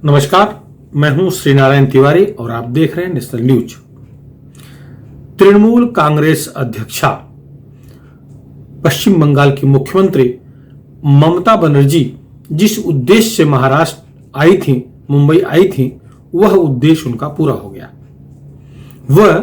नमस्कार, मैं हूं श्रीनारायण तिवारी और आप देख रहे हैं नेशनल न्यूज। तृणमूल कांग्रेस अध्यक्षा पश्चिम बंगाल की मुख्यमंत्री ममता बनर्जी जिस उद्देश्य से महाराष्ट्र आई थी, मुंबई आई थी, वह उद्देश्य उनका पूरा हो गया। वह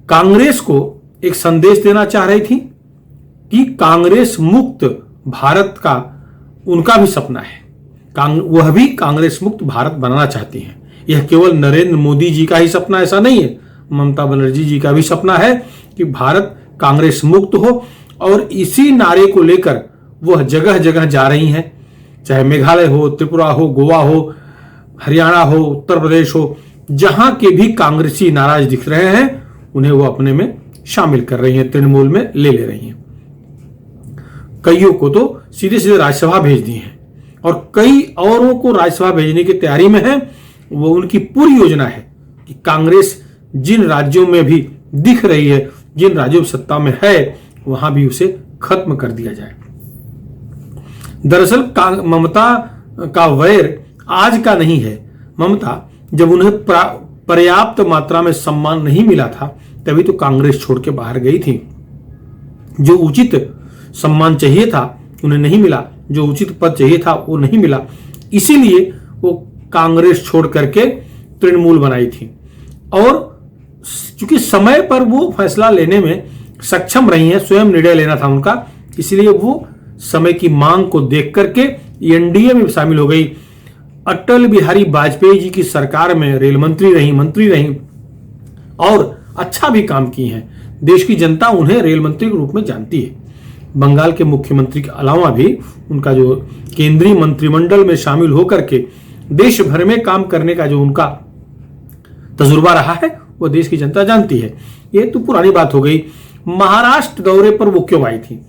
कांग्रेस को एक संदेश देना चाह रही थी कि कांग्रेस मुक्त भारत का उनका भी सपना है। वह भी कांग्रेस मुक्त भारत बनाना चाहती हैं। यह केवल नरेंद्र मोदी जी का ही सपना ऐसा नहीं है, ममता बनर्जी जी का भी सपना है कि भारत कांग्रेस मुक्त हो। और इसी नारे को लेकर वह जगह जगह जा रही हैं, चाहे मेघालय हो, त्रिपुरा हो, गोवा हो, हरियाणा हो, उत्तर प्रदेश हो, जहां के भी कांग्रेसी नाराज दिख रहे हैं उन्हें वो अपने में शामिल कर रही हैं, तृणमूल में ले रही हैं। कईयों को तो सीधे सीधे राज्यसभा भेज दी हैं और कई औरों को राज्यसभा भेजने की तैयारी में है। वो उनकी पूरी योजना है कि कांग्रेस जिन राज्यों में भी दिख रही है, जिन राज्यों में सत्ता में है, वहां भी उसे खत्म कर दिया जाए। दरअसल ममता का वैर आज का नहीं है। ममता जब उन्हें पर्याप्त मात्रा में सम्मान नहीं मिला था तभी तो कांग्रेस छोड़ के बाहर गई थी। जो उचित सम्मान चाहिए था उन्हें नहीं मिला, जो उचित पद चाहिए था वो नहीं मिला, इसीलिए वो कांग्रेस छोड़ करके तृणमूल बनाई थी। और चूंकि समय पर वो फैसला लेने में सक्षम रही हैं, स्वयं निर्णय लेना था उनका, इसलिए वो समय की मांग को देख करके एनडीए में शामिल हो गई। अटल बिहारी वाजपेयी जी की सरकार में रेल मंत्री रही और अच्छा भी काम की हैं। देश की जनता उन्हें रेल मंत्री के रूप में जानती है। बंगाल के मुख्यमंत्री के अलावा भी उनका जो केंद्रीय मंत्रिमंडल में शामिल होकर के देश भर में काम करने का जो उनका तजुर्बा रहा है वो देश की जनता जानती है। ये तो पुरानी बात हो गई। महाराष्ट्र दौरे पर वो क्यों आई थी?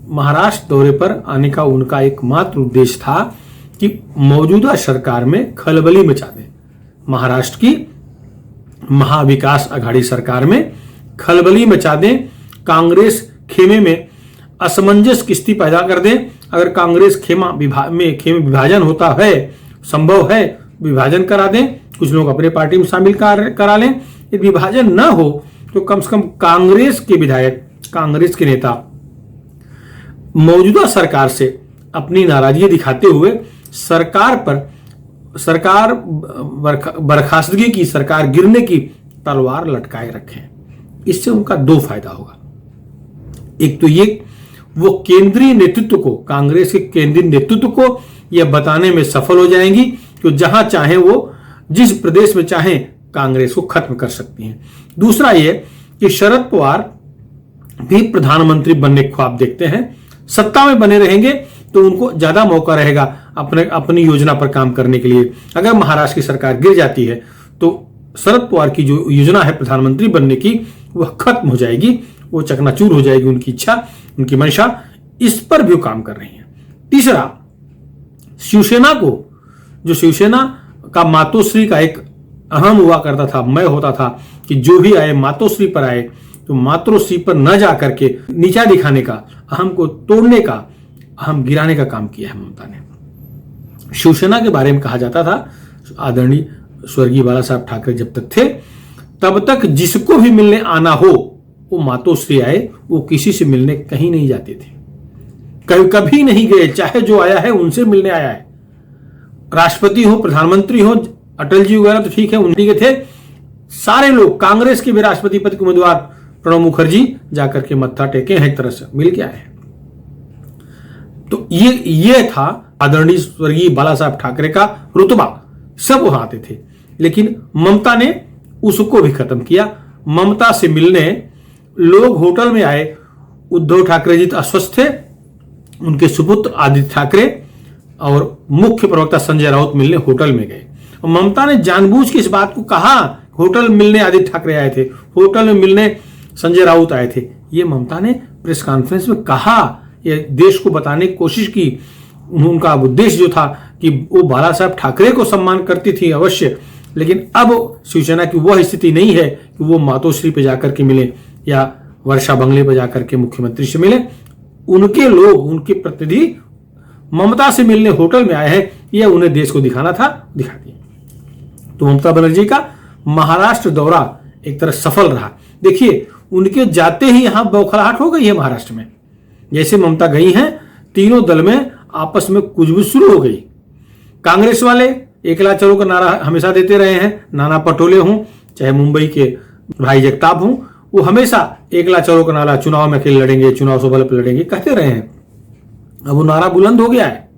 महाराष्ट्र दौरे पर आने का उनका एकमात्र उद्देश्य था कि मौजूदा सरकार में खलबली मचा दें। महाराष्ट्र की महाविकास आघाड़ी सरकार में खलबली मचा दें, कांग्रेस खेमे में असमंजस की स्थिति पैदा कर दें। अगर कांग्रेस खेमे विभाजन होता है, संभव है, विभाजन करा दें, कुछ लोग अपने पार्टी में शामिल करा लें। यदि विभाजन न हो तो कम से कम कांग्रेस के विधायक, कांग्रेस के नेता मौजूदा सरकार से अपनी नाराजगी दिखाते हुए सरकार बर्खास्तगी की, सरकार गिरने की तलवार लटकाए रखें। इससे उनका दो फायदा होगा। एक तो ये, वो केंद्रीय नेतृत्व को, कांग्रेस के केंद्रीय नेतृत्व को यह बताने में सफल हो जाएंगी कि जहां चाहे वो, जिस प्रदेश में चाहे, कांग्रेस को खत्म कर सकती हैं। दूसरा ये कि शरद पवार भी प्रधानमंत्री बनने के ख्वाब देखते हैं। सत्ता में बने रहेंगे तो उनको ज्यादा मौका रहेगा अपनी योजना पर काम करने के लिए। अगर महाराष्ट्र की सरकार गिर जाती है तो शरद पवार की जो योजना है प्रधानमंत्री बनने की वह खत्म हो जाएगी, वो चकनाचूर हो जाएगी उनकी इच्छा, उनकी मंशा। इस पर भी काम कर रही है। तीसरा, शिवसेना को, जो शिवसेना का मातोश्री का एक अहम हुआ करता था, मैं होता था कि जो भी आए मातोश्री पर आए, तो मातोश्री पर न जा करके नीचा दिखाने का, अहम को तोड़ने का, अहम गिराने का काम किया है ममता ने। शिवसेना के बारे में कहा जाता था, आदरणीय स्वर्गीय बाला साहब ठाकरे जब तक थे तब तक जिसको भी मिलने आना हो वो मातोश्री आए, वो किसी से मिलने कहीं नहीं जाते थे, कभी नहीं गए। चाहे जो आया है उनसे मिलने आया है। राष्ट्रपति हो, प्रधानमंत्री हो, अटल जी वगैरह तो ठीक है, उन्हीं के थे। सारे लोग, कांग्रेस के भी राष्ट्रपति पद के उम्मीदवार प्रणब मुखर्जी जाकर के मत्था टेके हैं, एक तरह से मिल के आए हैं। तो ये था आदरणीय स्वर्गीय बाला साहब ठाकरे का रुतबा, सब वहां आते थे। लेकिन ममता ने उसको भी खत्म किया। ममता से मिलने लोग होटल में आए। उद्धव ठाकरे जी अस्वस्थ थे, उनके सुपुत्र आदित्य ठाकरे और मुख्य प्रवक्ता संजय राउत मिलने होटल में गए। और ममता ने जानबूझ के इस बात को कहा, होटल मिलने आदित्य ठाकरे आए थे, होटल में मिलने संजय राउत आए थे। ये ममता ने प्रेस कॉन्फ्रेंस में कहा, ये देश को बताने की कोशिश की। उनका उद्देश्य जो था कि वो बाला साहब ठाकरे को सम्मान करती थी अवश्य, लेकिन अब शिवसेना की वह स्थिति नहीं है कि वो मातोश्री पे जाकर के मिले या वर्षा बंगले पे जाकर के मुख्यमंत्री से मिले। उनके लोग, उनके प्रतिनिधि ममता से मिलने होटल में आए हैं। यह उन्हें देश को दिखाना था, दिखा दिया। तो ममता बनर्जी का महाराष्ट्र दौरा एक तरह सफल रहा। देखिए उनके जाते ही यहां बौखलाहट हो गई है महाराष्ट्र में। जैसे ममता गई हैं, तीनों दल में आपस में कुछ शुरू हो गई। कांग्रेस वाले एकला चलो का नारा हमेशा देते रहे हैं, नाना पटोले हों चाहे मुंबई के भाई जगताप हों, वो हमेशा एकला चलो का नारा चुनाव में अकेले लड़ेंगे, चुनाव से बल पर लड़ेंगे कहते रहे हैं। अब वो नारा बुलंद हो गया है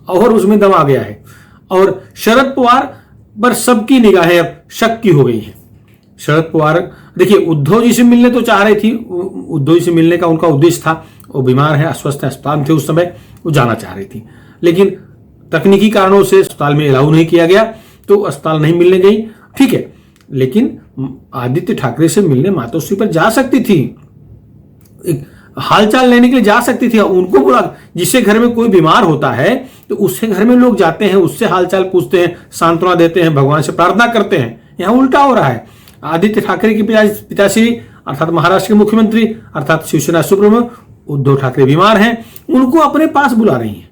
और उसमें दम आ गया है और शरद पवार पर सबकी निगाहें अब शक की हो गई हैं। शरद पवार देखिए उद्धव जी से मिलने तो चाह रही थी, उद्धव जी से मिलने का उनका उद्देश्य था, वो बीमार है, अस्वस्थ है, अस्पताल में थे उस समय, वो जाना चाह रही थी, लेकिन तकनीकी कारणों से अस्पताल में अलाउ नहीं किया गया तो अस्पताल नहीं मिलने गई। ठीक है, लेकिन आदित्य ठाकरे से मिलने मातोश्री पर जा सकती थी, एक हालचाल लेने के लिए जा सकती थी। उनको बुला, जिससे घर में कोई बीमार होता है तो उससे घर में लोग जाते हैं, उससे हालचाल पूछते हैं, सांत्वना देते हैं, भगवान से प्रार्थना करते हैं। यहां उल्टा हो रहा है। आदित्य ठाकरे के पिताश्री अर्थात महाराष्ट्र के मुख्यमंत्री अर्थात शिवसेना सुप्रीमो उद्धव ठाकरे बीमार हैं, उनको अपने पास बुला रही हैं,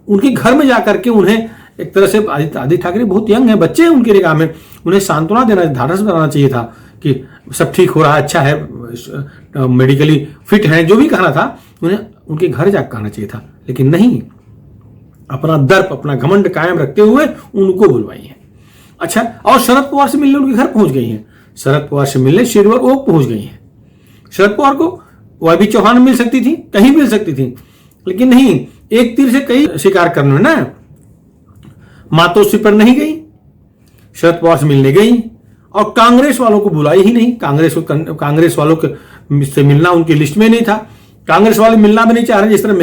उनके घर में जाकर के उन्हें एक तरह से आदित्य ठाकरे बहुत यंग है, बच्चे हैं उनके निगाह में, उन्हें सांत्वना देना, ढाढ़स बनाना चाहिए था कि सब ठीक हो रहा है, अच्छा है, मेडिकली फिट है, जो भी कहना था उन्हें उनके घर जाकर कहना चाहिए था, लेकिन नहीं, अपना दर्प अपना घमंड कायम रखते हुए उनको बुलवाई है। अच्छा, और शरद पवार से मिलने उनके घर पहुंच गई हैं, शरद पवार से मिलने शेरवर ओक पहुंच गई हैं। शरद पवार को वह भी चौहान मिल सकती थी, कहीं मिल सकती थी, लेकिन नहीं, एक तीर से कई शिकार करने ना, मातोश्री पर नहीं गई, शरद पवार से मिलने गई और कांग्रेस वालों को बुलाई ही नहीं। कांग्रेस वालों के से मिलना उनकी लिस्ट में नहीं था, कांग्रेस वाले मिलना भी नहीं चाह रहे। जिस तरह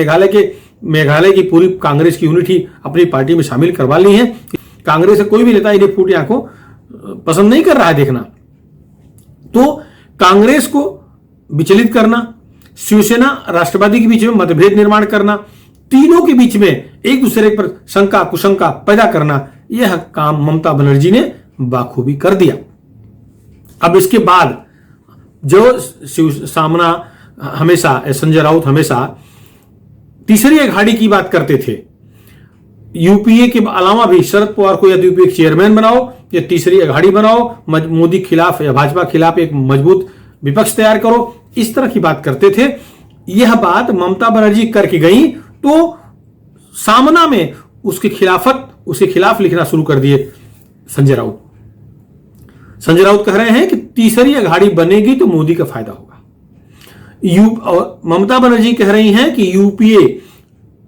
मेघालय की पूरी कांग्रेस की यूनिटी अपनी पार्टी में शामिल करवा ली है, कांग्रेस से कोई भी नेता इन्हें फूटी आंखों पसंद नहीं कर रहा है देखना। तो कांग्रेस को विचलित करना, शिवसेना राष्ट्रवादी के बीच में मतभेद निर्माण करना, तीनों के बीच में एक दूसरे पर शंका कुशंका पैदा करना, यह काम ममता बनर्जी ने बाखूबी कर दिया। अब इसके बाद जो सामना हमेशा संजय राउत हमेशा तीसरी अघाड़ी की बात करते थे, यूपीए के अलावा भी शरद पवार को या तो यूपीए चेयरमैन बनाओ या तीसरी अघाड़ी बनाओ, मोदी खिलाफ या भाजपा खिलाफ एक मजबूत विपक्ष तैयार करो, इस तरह की बात करते थे। यह बात ममता बनर्जी करके गई तो सामना में उसके खिलाफ लिखना शुरू कर दिए संजय राउत। संजय राउत कह रहे हैं कि तीसरी अघाड़ी बनेगी तो मोदी का फायदा होगा। और ममता बनर्जी कह रही हैं कि यूपीए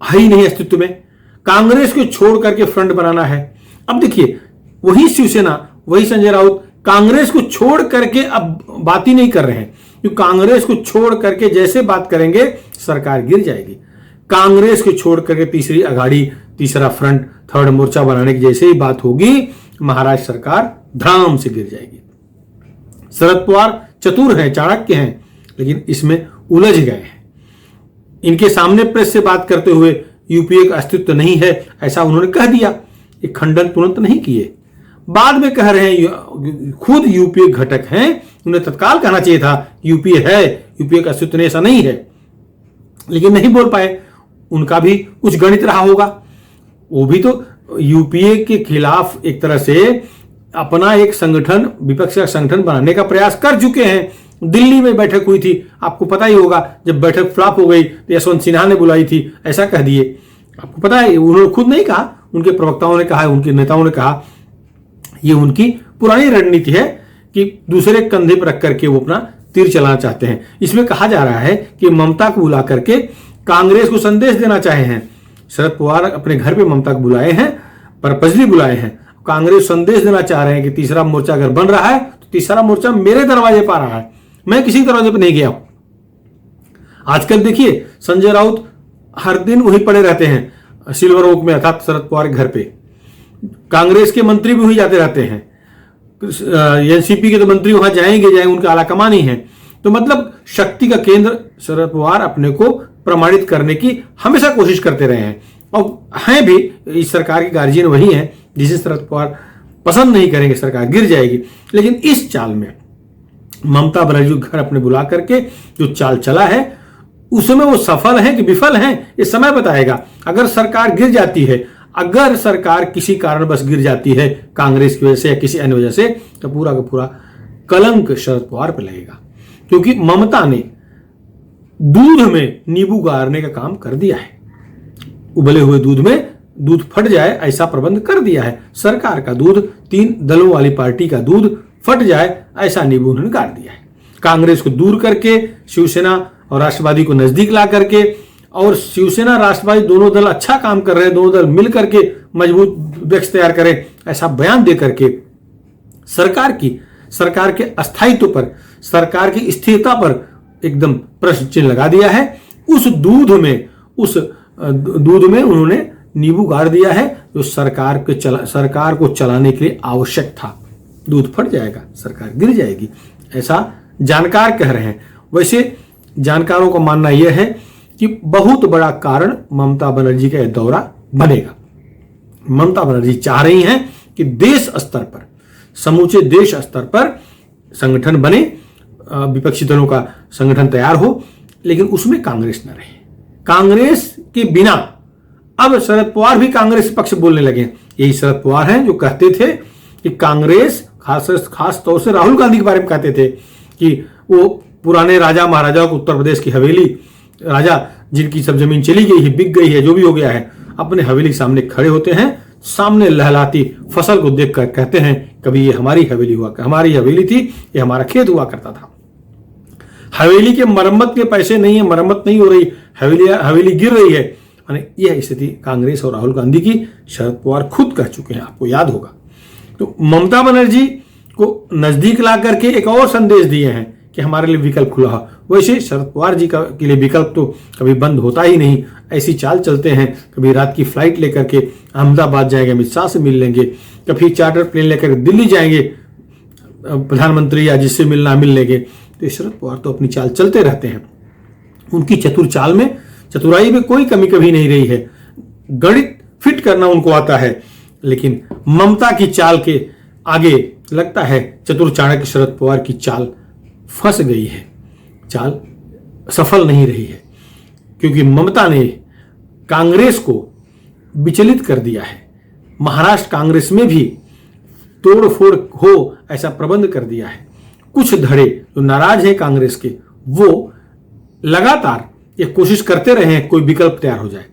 है ही नहीं अस्तित्व में, कांग्रेस को छोड़ करके फ्रंट बनाना है। अब देखिए वही शिवसेना वही संजय राउत कांग्रेस को छोड़ करके अब बात ही नहीं कर रहे हैं, क्योंकि कांग्रेस को छोड़ करके जैसे बात करेंगे सरकार गिर जाएगी। कांग्रेस को छोड़ करके तीसरी अघाड़ी, तीसरा फ्रंट, थर्ड मोर्चा बनाने की जैसे ही बात होगी महाराष्ट्र सरकार धड़ाम से गिर जाएगी। शरद पवार चतुर हैं, चाणक्य हैं, लेकिन इसमें उलझ गए हैं। इनके सामने प्रेस से बात करते हुए यूपीए का अस्तित्व नहीं है ऐसा उन्होंने कह दिया, एक खंडन तुरंत नहीं किए। बाद में कह रहे हैं खुद यूपीए घटक हैं, उन्हें तत्काल कहना चाहिए था यूपीए है, यूपीए का अस्तित्व ऐसा नहीं है, लेकिन नहीं बोल पाए। उनका भी कुछ गणित रहा होगा, वो भी तो यूपीए के खिलाफ एक तरह से अपना एक संगठन, विपक्ष का संगठन बनाने का प्रयास कर चुके हैं। दिल्ली में बैठक हुई थी, आपको पता ही होगा, जब बैठक फ्लॉप हो गई तो यशवंत सिन्हा ने बुलाई थी, ऐसा कह दिए। आपको पता है, उन्होंने खुद नहीं कहा, उनके प्रवक्ताओं ने कहा, उनके नेताओं ने कहा। ये उनकी पुरानी रणनीति है कि दूसरे कंधे पर रख करके वो अपना तीर चलाना चाहते हैं। इसमें कहा जा रहा है कि ममता को बुला करके कांग्रेस को संदेश देना चाहे हैं। शरद पवार अपने घर पे ममता को बुलाए हैं, पर्पसली बुलाए हैं। कांग्रेस संदेश देना चाह रहे हैं कि तीसरा मोर्चा अगर बन रहा है तो तीसरा मोर्चा मेरे दरवाजे पर आ रहा है, मैं किसी दरवाजे पर नहीं गया हूं। आजकल देखिए संजय राउत हर दिन वहीं पड़े रहते हैं सिल्वर ओक में, अर्थात शरद पवार के घर पे। कांग्रेस के मंत्री भी वहीं जाते रहते हैं, एनसीपी के तो मंत्री वहां जाएंगे, उनका आलाकमान ही है। तो मतलब शक्ति का केंद्र शरद पवार अपने को प्रमाणित करने की हमेशा कोशिश करते रहे हैं, और हैं भी। इस सरकार के गार्जियन वही हैं जिसे शरद पवार पसंद नहीं करेंगे, सरकार गिर जाएगी। लेकिन इस चाल में ममता बनर्जी घर अपने बुला करके जो चाल चला है उसमें वो सफल हैं कि विफल हैं, ये समय बताएगा। अगर सरकार गिर जाती है, अगर सरकार किसी कारणवश गिर जाती है कांग्रेस की वजह से या किसी अन्य वजह से, तो पूरा का पूरा कलंक शरद पवार पे लगेगा, क्योंकि ममता ने दूध में नींबू गाड़ने का काम कर दिया है। उबले हुए दूध में दूध फट जाए ऐसा प्रबंध कर दिया है। सरकार का दूध, 3 दलों वाली पार्टी का दूध फट जाए ऐसा नींबू उन्होंने गाड़ दिया है। कांग्रेस को दूर करके शिवसेना और राष्ट्रवादी को नजदीक ला करके, और शिवसेना राष्ट्रवादी दोनों दल अच्छा काम कर रहे हैं, दोनों दल मिल करके मजबूत वृक्ष तैयार करें ऐसा बयान दे करके सरकार के अस्थायित्व पर, सरकार की स्थिरता पर एकदम प्रश्न चिन्ह लगा दिया है। उस दूध में उन्होंने नींबू गाड़ दिया है जो सरकार को चलाने के लिए आवश्यक था। दूध फट जाएगा, सरकार गिर जाएगी, ऐसा जानकार कह रहे हैं। वैसे जानकारों का मानना यह है कि बहुत बड़ा कारण ममता बनर्जी का यह दौरा बनेगा। ममता बनर्जी चाह रही हैं कि देश स्तर पर, समूचे देश स्तर पर संगठन बने, विपक्षी दलों का संगठन तैयार हो, लेकिन उसमें कांग्रेस न रहे। कांग्रेस के बिना अब शरद पवार भी कांग्रेस पक्ष बोलने लगे। यही शरद पवार हैं जो कहते थे कि कांग्रेस, खास तौर से राहुल गांधी के बारे में कहते थे कि वो पुराने राजा महाराजाओं को, उत्तर प्रदेश की हवेली राजा जिनकी सब जमीन चली गई है, बिक गई है, जो भी हो गया है, अपने हवेली के सामने खड़े होते हैं, सामने लहलाती फसल को देखकर कहते हैं कभी ये हमारी हवेली थी, ये हमारा खेत हुआ करता था। हवेली के मरम्मत के पैसे नहीं है, मरम्मत नहीं हो रही, हवेली गिर रही है। यह स्थिति कांग्रेस और राहुल गांधी की शरद पवार खुद कह चुके हैं, आपको याद होगा। तो ममता बनर्जी को नजदीक ला करके एक और संदेश दिए हैं कि हमारे लिए विकल्प खुला हो। वैसे शरद पवार जी के लिए विकल्प तो कभी बंद होता ही नहीं, ऐसी चाल चलते हैं। कभी रात की फ्लाइट लेकर के अहमदाबाद जाएंगे, अमित शाह से मिल लेंगे, कभी चार्टर प्लेन लेकर दिल्ली जाएंगे, प्रधानमंत्री या जिससे मिलना मिल लेंगे। तो शरद पवार तो अपनी चाल चलते रहते हैं। उनकी चतुराई में कोई कमी कभी नहीं रही है। गणित फिट करना उनको आता है, लेकिन ममता की चाल के आगे लगता है चतुर चाणक्य शरद पवार की चाल फंस गई है, चाल सफल नहीं रही है, क्योंकि ममता ने कांग्रेस को विचलित कर दिया है। महाराष्ट्र कांग्रेस में भी तोड़फोड़ हो ऐसा प्रबंध कर दिया है। कुछ धड़े जो नाराज हैं कांग्रेस के, वो लगातार ये कोशिश करते रहे हैं कोई विकल्प तैयार हो जाए।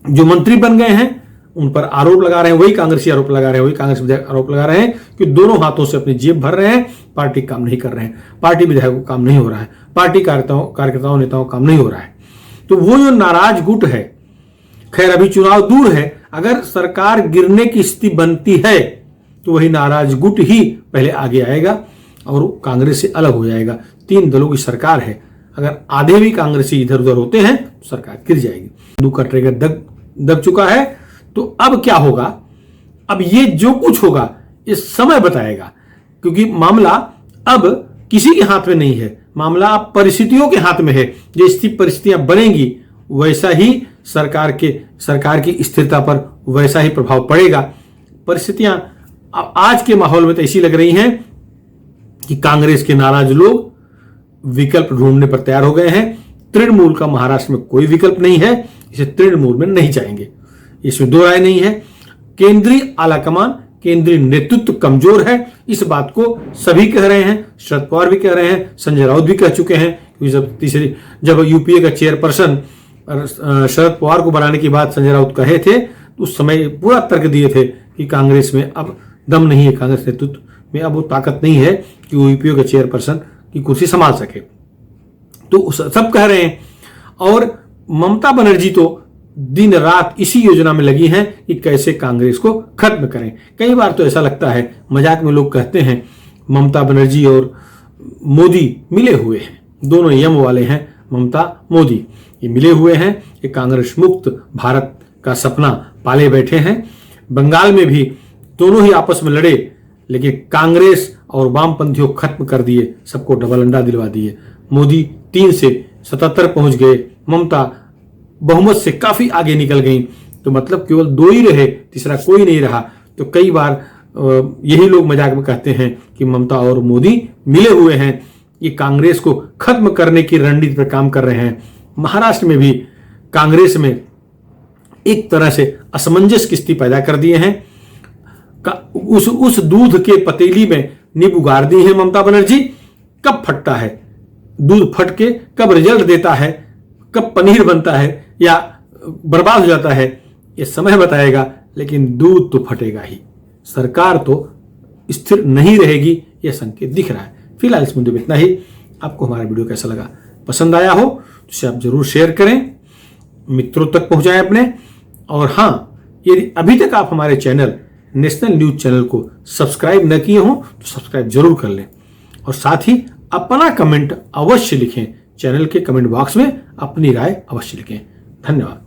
जो मंत्री बन गए हैं उन पर आरोप लगा रहे हैं, वही कांग्रेसी आरोप लगा रहे हैं, वही कांग्रेस विधायक आरोप लगा रहे हैं कि दोनों हाथों से अपनी जेब भर रहे हैं, पार्टी काम नहीं कर रहे हैं, पार्टी विधायकों काम नहीं हो रहा है, पार्टी कार्यकर्ताओं नेताओं काम नहीं हो रहा है। तो वो जो नाराज गुट है, खैर अभी चुनाव दूर है, अगर सरकार गिरने की स्थिति बनती है तो वही नाराज गुट ही पहले आगे आएगा और कांग्रेस से अलग हो जाएगा। 3 दलों की सरकार है, अगर आधे भी कांग्रेसी इधर उधर होते हैं तो सरकार गिर जाएगी। जादू का ट्रिगर दब चुका है। तो अब क्या होगा? अब ये जो कुछ होगा ये समय बताएगा, क्योंकि मामला अब किसी के हाथ में नहीं है, मामला अब परिस्थितियों के हाथ में है। जैसी परिस्थितियां बनेंगी वैसा ही सरकार की स्थिरता पर वैसा ही प्रभाव पड़ेगा। परिस्थितियां आज के माहौल में तो ऐसी लग रही हैं कि कांग्रेस के नाराज लोग विकल्प ढूंढने पर तैयार हो गए हैं। तृणमूल का महाराष्ट्र में कोई विकल्प नहीं है, इसे तृणमूल में नहीं चाहेंगे, इसमें दो राय नहीं है। केंद्रीय आलाकमान, केंद्रीय नेतृत्व कमजोर है, इस बात को सभी कह रहे हैं, शरद पवार भी कह रहे हैं, संजय राउत भी कह चुके हैं। जब यूपीए का चेयरपर्सन शरद पवार को बनाने की बात संजय राउत कहे थे तो उस समय पूरा तर्क दिए थे कि कांग्रेस में अब दम नहीं है, कांग्रेस नेतृत्व में अब वो ताकत नहीं है कि वो यूपीए का चेयरपर्सन की कुर्सी संभाल सके। तो सब कह रहे हैं, और ममता बनर्जी तो दिन रात इसी योजना में लगी हैं कि कैसे कांग्रेस को खत्म करें। कई बार तो ऐसा लगता है, मजाक में लोग कहते हैं ममता बनर्जी और मोदी मिले हुए हैं, दोनों यम वाले हैं, ममता मोदी ये मिले हुए हैं, ये कांग्रेस मुक्त भारत का सपना पाले बैठे हैं। बंगाल में भी दोनों ही आपस में लड़े, लेकिन कांग्रेस और वामपंथियों खत्म कर दिए, सबको डबल अंडा दिलवा दिए। मोदी 3 से 77 पहुंच गए, ममता बहुमत से काफी आगे निकल गई, तो मतलब केवल 2 ही रहे, तीसरा कोई नहीं रहा। तो कई बार यही लोग मजाक में कहते हैं कि ममता और मोदी मिले हुए हैं, ये कांग्रेस को खत्म करने की रणनीति पर काम कर रहे हैं। महाराष्ट्र में भी कांग्रेस में एक तरह से असमंजस की स्थिति पैदा कर दिए हैं। उस दूध के पतीली में नींबू गाड़ दी है ममता बनर्जी। कब फटता है दूध, फट के कब रिजल्ट देता है, कब पनीर बनता है या बर्बाद हो जाता है, ये समय बताएगा, लेकिन दूध तो फटेगा ही। सरकार तो स्थिर नहीं रहेगी, यह संकेत दिख रहा है। फिलहाल इस मुद्दे में इतना ही। आपको हमारा वीडियो कैसा लगा, पसंद आया हो तो इसे आप जरूर शेयर करें, मित्रों तक पहुंचाएं अपने। और हां, यदि अभी तक आप हमारे चैनल नेशनल न्यूज चैनल को सब्सक्राइब न किए हो तो सब्सक्राइब जरूर कर लें, और साथ ही अपना कमेंट अवश्य लिखें। चैनल के कमेंट बॉक्स में अपनी राय अवश्य लिखें। धन्यवाद।